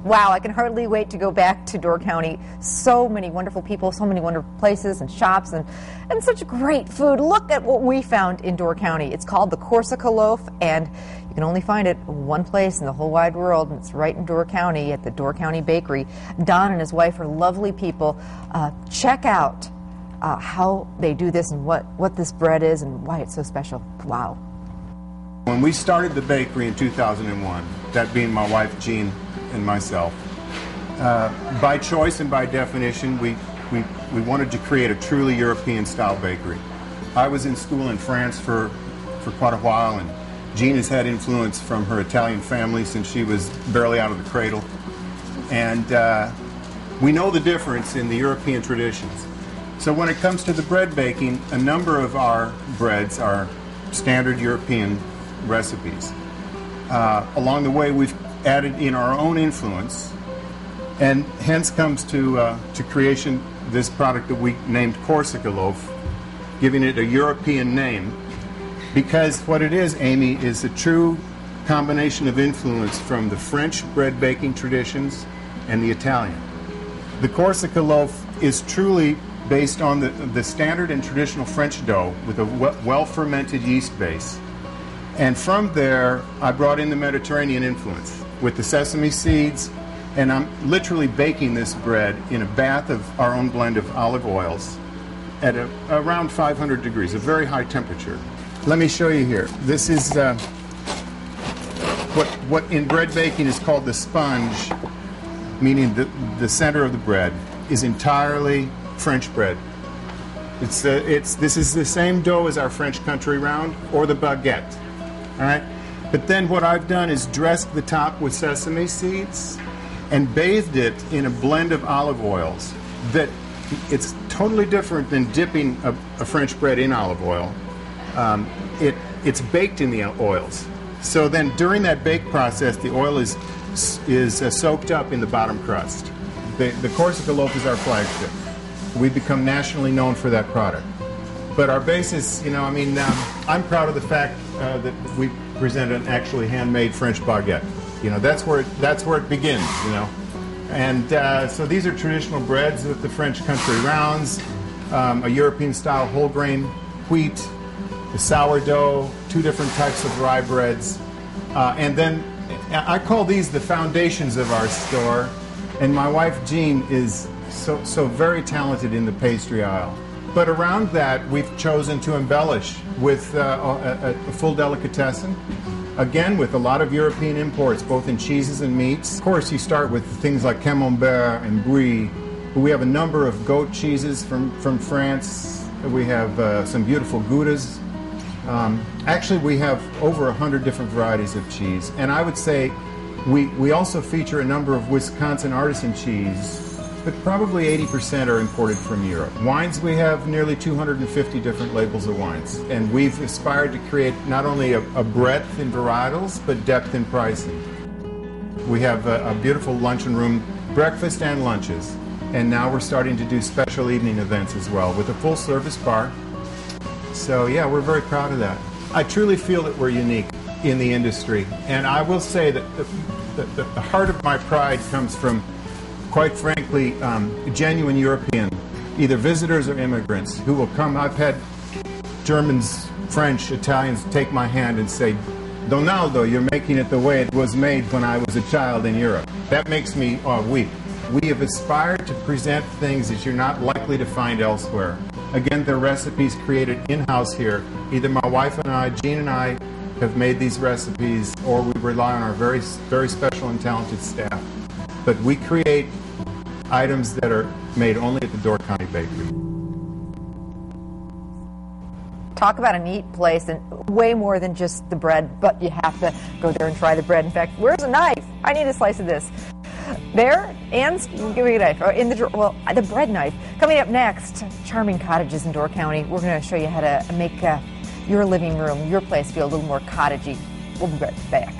Wow, I can hardly wait to go back to Door County. So many wonderful people, so many wonderful places and shops, and such great food. Look at what we found in Door County. It's called the Corsica Loaf, and you can only find it one place in the whole wide world, and it's right in Door County at the Door County Bakery. Don and his wife are lovely people. Check out how they do this and what this bread is and why it's so special. Wow. When we started the bakery in 2001, that being my wife Jean and myself, by choice and by definition, we wanted to create a truly European-style bakery. I was in school in France for quite a while, and Jean has had influence from her Italian family since she was barely out of the cradle. And we know the difference in the European traditions. So when it comes to the bread baking, a number of our breads are standard European recipes. Along the way, we've added in our own influence, and hence comes to creation this product that we named Corsica Loaf, giving it a European name, because what it is, Amy, is a true combination of influence from the French bread baking traditions and the Italian. The Corsica Loaf is truly based on the standard and traditional French dough with a well-fermented yeast base. And from there, I brought in the Mediterranean influence with the sesame seeds, and I'm literally baking this bread in a bath of our own blend of olive oils at around 500 degrees, a very high temperature. Let me show you here. This is what in bread baking is called the sponge, meaning the center of the bread is entirely French bread. This is the same dough as our French country round or the baguette. All right? But then what I've done is dressed the top with sesame seeds and bathed it in a blend of olive oils that it's totally different than dipping a French bread in olive oil. It's baked in the oils. So then during that bake process, the oil is soaked up in the bottom crust. The Corsica Loaf is our flagship. We've become nationally known for that product. But our basis, you know, I mean, I'm proud of the fact that we present an actually handmade French baguette. You know, that's where it begins, you know. And so these are traditional breads with the French country rounds, a European-style whole grain wheat, the sourdough, 2 different types of rye breads. And then I call these the foundations of our store. And my wife, Jean, is so very talented in the pastry aisle. But around that, we've chosen to embellish with a full delicatessen. Again, with a lot of European imports, both in cheeses and meats. Of course, you start with things like Camembert and Brie. We have a number of goat cheeses from France. We have some beautiful Goudas. Actually, we have over 100 different varieties of cheese. And I would say we also feature a number of Wisconsin artisan cheese, but probably 80% are imported from Europe. Wines, we have nearly 250 different labels of wines. And we've aspired to create not only a breadth in varietals, but depth in pricing. We have a beautiful luncheon room, breakfast and lunches. And now we're starting to do special evening events as well with a full service bar. So yeah, we're very proud of that. I truly feel that we're unique in the industry. And I will say that the heart of my pride comes from, quite frankly, genuine European, either visitors or immigrants who will come. I've had Germans, French, Italians take my hand and say, "Donaldo, you're making it the way it was made when I was a child in Europe." That makes me weep. We have aspired to present things that you're not likely to find elsewhere. Again, they're recipes created in-house here. Either my wife and I, Jean and I, have made these recipes, or we rely on our very, very special and talented staff. But we create items that are made only at the Door County Bakery. Talk about a neat place, and way more than just the bread, but you have to go there and try the bread. In fact, where's a knife? I need a slice of this. There, and give me a knife. Or in the bread knife. Coming up next, charming cottages in Door County. We're going to show you how to make your living room, your place feel a little more cottagey. We'll be right back.